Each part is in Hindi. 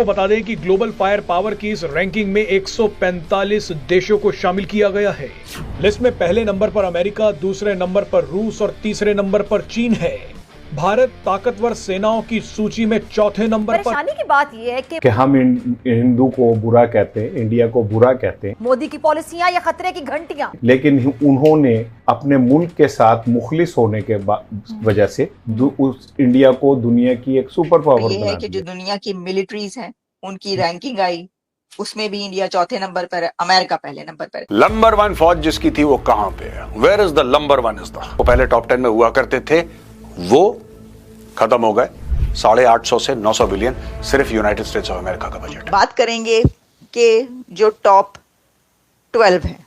आपको बता दें कि ग्लोबल फायर पावर की इस रैंकिंग में 145 देशों को शामिल किया गया है। लिस्ट में पहले नंबर पर अमेरिका, दूसरे नंबर पर रूस और तीसरे नंबर पर चीन है। भारत ताकतवर सेनाओं की सूची में चौथे नंबर पर। परेशानी की बात यह है कि हम हिंदू को बुरा कहते हैं, इंडिया को बुरा कहते हैं, मोदी की पॉलिसियां या खतरे की घंटियां, लेकिन उन्होंने अपने मुल्क के साथ मुखलिस होने के वजह से उस इंडिया को दुनिया की एक सुपर पावर ये है बना कि जो दिया। दुनिया की मिलिट्रीज हैं उनकी रैंकिंग आई, उसमें भी इंडिया चौथे नंबर पर है, अमेरिका पहले नंबर पर है। नंबर 1 फौज जिसकी थी वो कहां पे है? Where is the number 1 is the? वो पहले टॉप 10 में हुआ करते थे, वो खत्म हो गए। 850 से 900 बिलियन सिर्फ यूनाइटेड स्टेट्स ऑफ अमेरिका का बजट। बात करेंगे कि जो टॉप 12 है,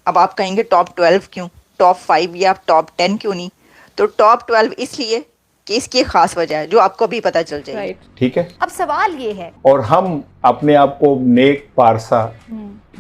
अब आप कहेंगे टॉप 12 क्यों, टॉप 5 या टॉप 10 क्यों नहीं? तो टॉप 12 इसलिए कि इसकी एक खास वजह है जो आपको भी पता चल जाएगी। ठीक है, अब सवाल ये है, और हम अपने आप को नेक पारसा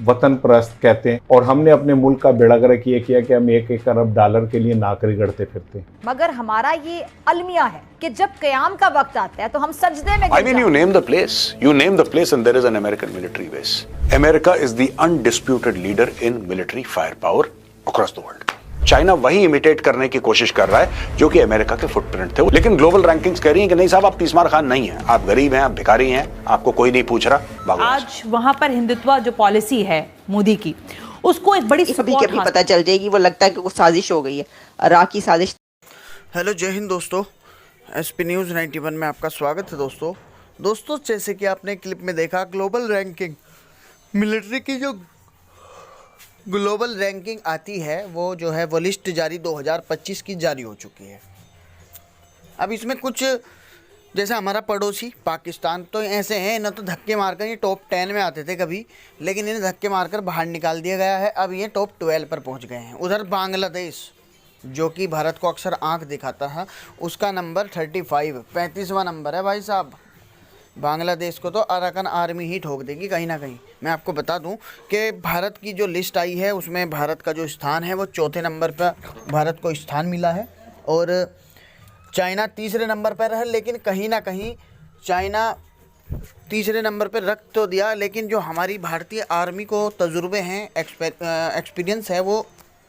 वतन परस्त कहते हैं, और हमने अपने मुल्क का बेड़ा गर्क ये किया कि हम 1-1 अरब डॉलर के लिए नाक रगड़ते फिरते हैं। मगर हमारा ये अलमिया है कि जब कयाम का वक्त आता है तो हम सजदे में I mean, you name the place. You name the place and there is an American military base. America is the undisputed leader in military firepower across the world. China वही इमिटेट करने की कोशिश कर रहा है जो कि अमेरिका के फुटप्रिंट थे, लेकिन ग्लोबल रैंकिंग्स कह रही हैं कि नहीं साहब, आप तीसमार खान नहीं हैं, आप गरीब हैं, आप भिखारी हैं, आपको कोई नहीं पूछ रहा। आज वहां पर हिंदुत्व जो पॉलिसी है मोदी की, उसको एक बड़ी सपोर्ट पता चल जाएगी। वो लगता है कि कुछ साजिश हो गई है, इराक की साजिश। हेलो, जय हिंद दोस्तों, एसपी न्यूज़ 91 में आपका स्वागत है। दोस्तों जैसे कि आपने क्लिप में देखा, ग्लोबल रैंकिंग मिलिट्री की जो ग्लोबल रैंकिंग आती है वो जो है वो लिस्ट जारी 2025 की जारी हो चुकी है। अब इसमें कुछ जैसे हमारा पड़ोसी पाकिस्तान तो ऐसे हैं, न तो धक्के मारकर ये टॉप 10 में आते थे कभी, लेकिन इन्हें धक्के मारकर बाहर निकाल दिया गया है। अब ये टॉप 12 पर पहुंच गए हैं। उधर बांग्लादेश जो कि भारत को अक्सर आंख दिखाता है, उसका नंबर 35वां नंबर है भाई साहब। बांग्लादेश को तो अराकन आर्मी ही ठोक देगी कहीं ना कहीं। मैं आपको बता दूं कि भारत की जो लिस्ट आई है उसमें भारत का जो स्थान है वो चौथे नंबर पर भारत को स्थान मिला है, और चाइना तीसरे नंबर पर है। लेकिन कहीं ना कहीं चाइना तीसरे नंबर पर रख तो दिया, लेकिन जो हमारी भारतीय आर्मी को तजुर्बे हैं, एक्सपीरियंस है, वो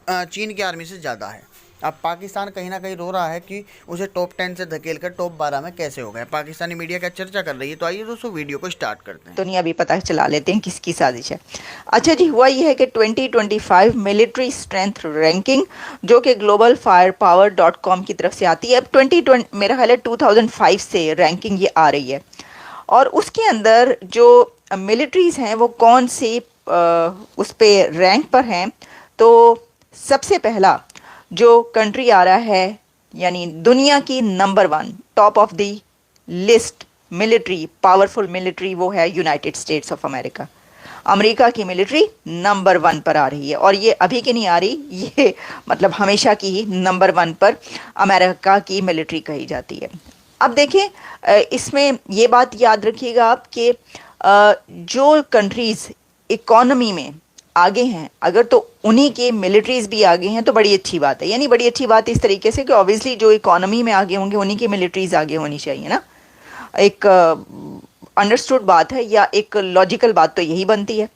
चीन की आर्मी से ज़्यादा है। अब पाकिस्तान कहीं ना कहीं रो रहा है कि उसे टॉप 10 से धकेल कर टॉप 12 में कैसे हो गए। पाकिस्तानी मीडिया क्या चर्चा कर रही है, तो आइए दोस्तों वीडियो को स्टार्ट करते हैं। दुनिया भी पता चला लेते हैं किसकी साजिश है। अच्छा जी, हुआ ये है कि 2025 मिलिट्री स्ट्रेंथ रैंकिंग जो कि globalfirepower.com की तरफ से आती है। अब 2020 मेरा ख्याल है 2005 से रैंकिंग ये आ रही है, और उसके अंदर जो मिलिट्रीज़ हैं वो कौन से उस पे रैंक पर हैं। तो सबसे पहला जो कंट्री आ रहा है, यानी दुनिया की number 1 top of the list military, powerful military, वो है United states of America. America की मिलिट्री नंबर 1 पर आ रही है, और ये अभी की नहीं आ रही, ये मतलब हमेशा की ही नंबर 1 पर अमेरिका की मिलिट्री कही जाती है। अब देखें, इसमें ये बात याद रखिएगा आप कि जो कंट्रीज़ इकोनॉमी में आगे हैं, अगर तो उन्हीं के मिलिट्रीज भी आगे हैं तो बड़ी अच्छी बात है। यानी बड़ी अच्छी बात इस तरीके से कि ऑब्वियसली जो इकोनॉमी में आगे होंगे उन्हीं की मिलिट्रीज आगे होनी चाहिए ना। एक अंडरस्टूड बात है, या एक लॉजिकल बात तो यही बनती है।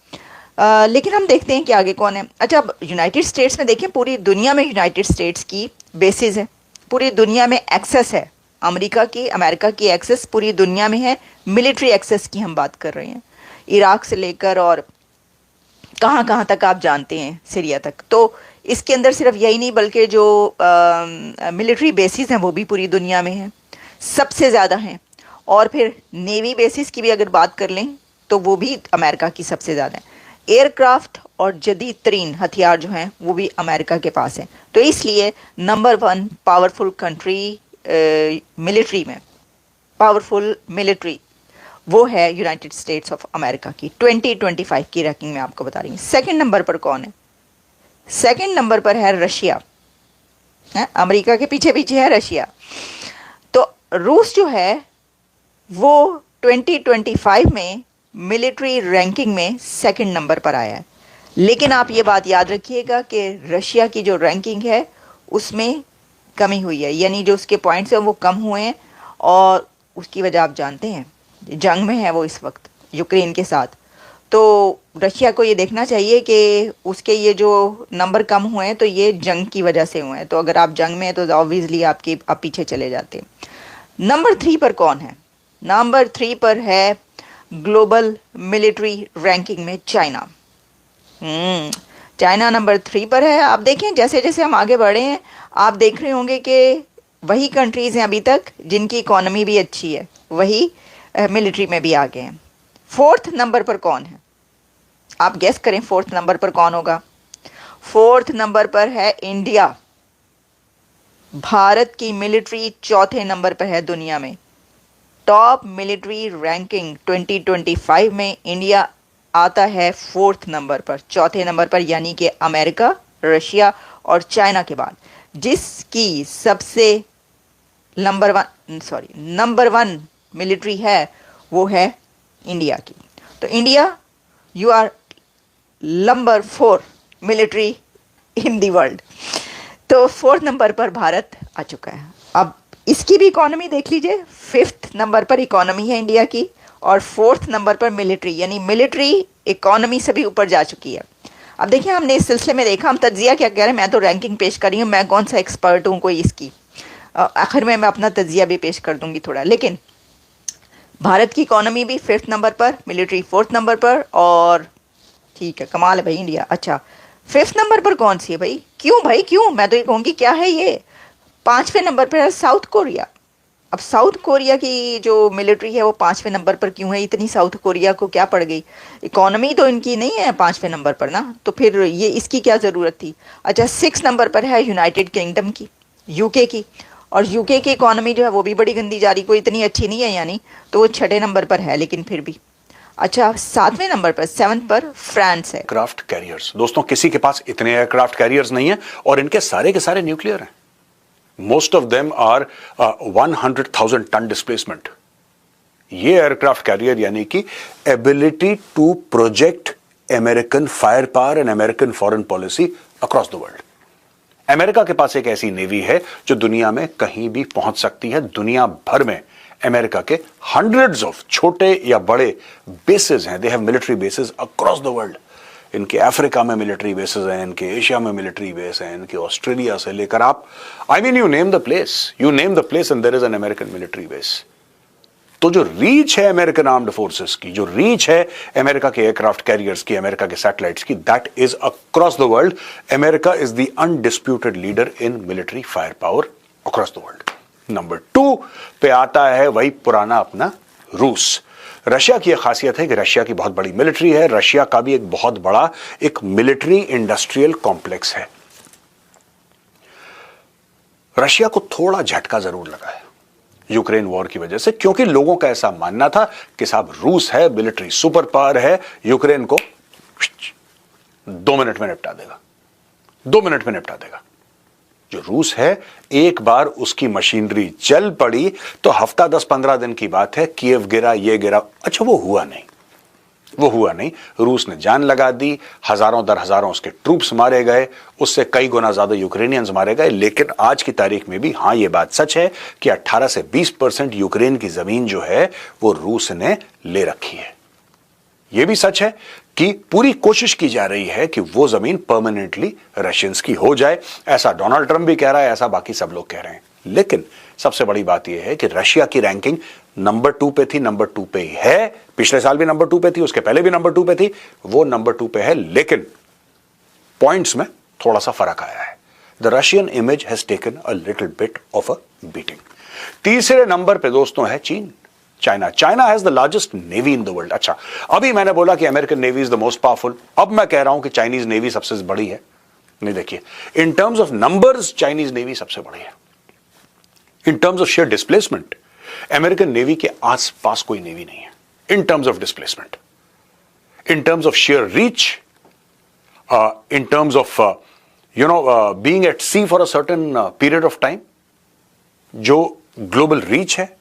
लेकिन हम देखते हैं कि आगे कौन है। अच्छा, अब यूनाइटेड स्टेट्स में देखें, पूरी दुनिया में यूनाइटेड स्टेट्स की बेसिस है, पूरी दुनिया में एक्सेस है। अमेरिका की एक्सेस पूरी दुनिया में है। मिलिट्री एक्सेस की हम बात कर रहे हैं, इराक से लेकर और कहाँ कहाँ तक आप जानते हैं, सीरिया तक। तो इसके अंदर सिर्फ यही नहीं बल्कि जो मिलिट्री बेसिस हैं वो भी पूरी दुनिया में हैं, सबसे ज़्यादा हैं। और फिर नेवी बेसिस की भी अगर बात कर लें तो वो भी अमेरिका की सबसे ज़्यादा है। एयरक्राफ्ट और जदीद तरीन हथियार जो हैं वो भी अमेरिका के पास हैं। तो इसलिए नंबर 1 पावरफुल कंट्री मिलिट्री में, पावरफुल मिलिट्री वो है यूनाइटेड स्टेट्स ऑफ अमेरिका की। 2025 की रैंकिंग में आपको बता रही हूँ। सेकंड नंबर पर कौन है? सेकंड नंबर पर है रशिया। अमेरिका के पीछे पीछे है रशिया। तो रूस जो है वो 2025 में मिलिट्री रैंकिंग में सेकंड नंबर पर आया है। लेकिन आप ये बात याद रखिएगा कि रशिया की जो रैंकिंग है उसमें कमी हुई है, यानी जो उसके पॉइंट्स हैं वो कम हुए हैं, और उसकी वजह आप जानते हैं, जंग में है वो इस वक्त। यूक्रेन के साथ, तो रशिया को ये देखना चाहिए कि उसके ये जो नंबर कम हुए हैं तो ये जंग की वजह से हुए हैं। तो अगर आप जंग में हैं तो ऑब्वियसली आप पीछे चले जाते हैं। नंबर 3 पर कौन है? नंबर 3 पर है ग्लोबल मिलिट्री रैंकिंग में चाइना। चाइना नंबर 3 पर है। आप देखें जैसे जैसे हम आगे बढ़े हैं आप देख रहे होंगे कि वही कंट्रीज़ हैं अभी तक जिनकी इकोनॉमी भी अच्छी है, वही मिलिट्री में भी आगे हैं। 4th नंबर पर कौन है? आप गेस करें 4th नंबर पर कौन होगा? 4th नंबर पर है इंडिया। भारत की मिलिट्री 4थे नंबर पर है दुनिया में। टॉप मिलिट्री रैंकिंग 2025 में इंडिया आता है 4th नंबर पर, 4थे नंबर पर, यानी कि अमेरिका, रशिया और चाइना के बाद जिसकी सबसे नंबर 1 मिलिट्री है वो है इंडिया की। तो India you are number 4 military in the world. तो 4th नंबर पर भारत आ चुका है। अब इसकी भी इकोनॉमी देख लीजिए, 5th नंबर पर इकोनॉमी है इंडिया की और 4th नंबर पर मिलिट्री, यानी मिलिट्री इकोनॉमी से भी ऊपर जा चुकी है। अब देखिए हमने इस सिलसिले में देखा, हम तज्जिया क्या कह रहे हैं, मैं तो रैंकिंग पेश कर रही हूँ, मैं कौन सा एक्सपर्ट हूँ कोई इसकी, आखिर में मैं अपना तज्जिया भी पेश कर दूंगी थोड़ा। लेकिन भारत की इकोनॉमी भी 5th नंबर पर, मिलिट्री 4th नंबर पर, और ठीक है कमाल है भाई इंडिया। अच्छा 5th नंबर पर कौन सी है भाई? क्यों मैं तो ये कहूँगी क्या है ये। 5वें नंबर पर है साउथ कोरिया। अब साउथ कोरिया की जो मिलिट्री है वो 5वें नंबर पर क्यों है? इतनी साउथ कोरिया को क्या पड़ गई? इकोनॉमी तो इनकी नहीं है 5वें नंबर पर ना, तो फिर ये इसकी क्या ज़रूरत थी। अच्छा 6 नंबर पर है यूनाइटेड किंगडम की, यूके की, और यूके की इकोनॉमी जो है वो भी बड़ी गंदी जा रही, कोई इतनी अच्छी नहीं है यानी, तो वो 6ठे नंबर पर है लेकिन फिर भी। अच्छा 7वें नंबर पर, 7th पर फ्रांस है। एयरक्राफ्ट कैरियर्स, दोस्तों किसी के पास इतने एयरक्राफ्ट कैरियर्स नहीं है और इनके सारे के सारे न्यूक्लियर हैं। Most of them are 100,000 ton displacement. ये एयरक्राफ्ट कैरियर यानी कि ability to project American fire power and American foreign policy across the world. America के पास एक ऐसी नेवी है जो दुनिया में कहीं भी पहुंच सकती है। दुनिया भर में अमेरिका के हंड्रेड्स ऑफ छोटे या बड़े बेसेस हैं, they have military bases across the world. इनके अफ्रीका में मिलिट्री बेसेस हैं, इनके एशिया में मिलिट्री बेस हैं, इनके ऑस्ट्रेलिया से लेकर आप you name the place and there is an American military base. तो जो रीच है अमेरिकन आर्म्ड फोर्सेस की, जो रीच है अमेरिका के एयरक्राफ्ट कैरियर्स की, अमेरिका के सैटेलाइट्स की, that is across the world. America is the undisputed leader in military fire power across the world. Number 2 पे आता है वही पुराना अपना रूस। रशिया की एक खासियत है कि रशिया की बहुत बड़ी मिलिट्री है, रशिया का भी एक बहुत बड़ा एक मिलिट्री इंडस्ट्रियल कॉम्प्लेक्स है। रशिया को थोड़ा झटका जरूर लगा है यूक्रेन वॉर की वजह से, क्योंकि लोगों का ऐसा मानना था कि साहब रूस है, मिलिट्री सुपर पावर है, यूक्रेन को 2 मिनट में निपटा देगा, 2 मिनट में निपटा देगा। जो रूस है, एक बार उसकी मशीनरी चल पड़ी तो हफ्ता 10-15 दिन की बात है, कीव गिरा, ये गिरा। अच्छा वो हुआ नहीं। रूस ने जान लगा दी, हजारों दर हजारों उसके ट्रूप्स मारे गए, उससे कई गुना ज्यादा यूक्रेनियंस मारे गए। लेकिन आज की तारीख में भी हाँ ये बात सच है कि 18 से 20% यूक्रेन की जमीन जो है वो रूस ने ले रखी है। यह भी सच है कि पूरी कोशिश की जा रही है कि वो जमीन परमानेंटली रशियंस की हो जाए। ऐसा डोनाल्ड ट्रंप भी कह रहा है, ऐसा बाकी सब लोग कह रहे हैं। लेकिन सबसे बड़ी बात यह है कि रशिया की रैंकिंग नंबर 2 पे थी, नंबर 2 पे ही है। पिछले साल भी नंबर 2 पे थी, उसके पहले भी नंबर 2 पे थी, वो नंबर 2 पे है। लेकिन पॉइंट्स में थोड़ा सा फर्क आया है। The Russian image has taken a little bit of a beating. तीसरे नंबर पे दोस्तों है चीन। China has the largest navy in the world. अच्छा अभी मैंने बोला कि American navy is the most powerful, अब मैं कह रहा हूं कि चाइनीज नेवी सबसे बड़ी है। नहीं देखिए, in terms of numbers Chinese navy सबसे बड़ी है। In terms of sheer displacement American navy के आसपास कोई नेवी नहीं है। In terms of displacement, in terms of sheer reach, in terms of being at sea for a certain period of time, जो ग्लोबल रीच है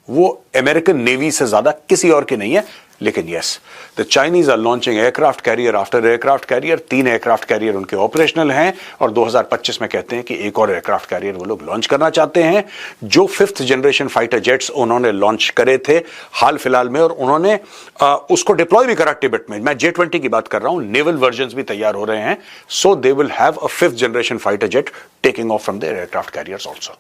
वो अमेरिकन नेवी से ज्यादा किसी और की नहीं है। लेकिन yes, the Chinese are launching aircraft carrier after aircraft carrier. 3 aircraft carrier उनके ऑपरेशनल हैं और 2025 में कहते हैं कि एक और एयरक्राफ्ट कैरियर वो लोग लॉन्च करना चाहते हैं। जो 5th जनरेशन फाइटर जेट्स उन्होंने लॉन्च करे थे हाल फिलहाल में, और उन्होंने उसको डिप्लॉय भी करा तिब्बत में। मैं J-20 की बात कर रहा हूं, नेवल वर्जन भी तैयार हो रहे हैं। So they will have a 5th generation fighter jet taking off from their aircraft carriers also.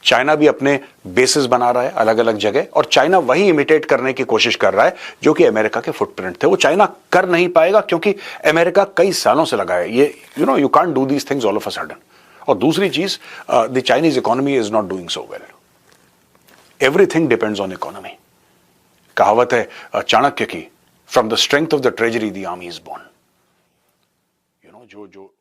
China भी अपने बेसिस बना रहा है अलग अलग जगह, और चाइना वही इमिटेट करने की कोशिश कर रहा है जो कि अमेरिका के फुटप्रिंट थे। वो चाइना कर नहीं पाएगा क्योंकि अमेरिका कई सालों से लगा है ये, you can't do these things all of a sudden. और दूसरी चीज, the Chinese economy is not doing so well. Everything depends on economy. कहावत है चाणक्य की, from the strength of the treasury the army is born. जो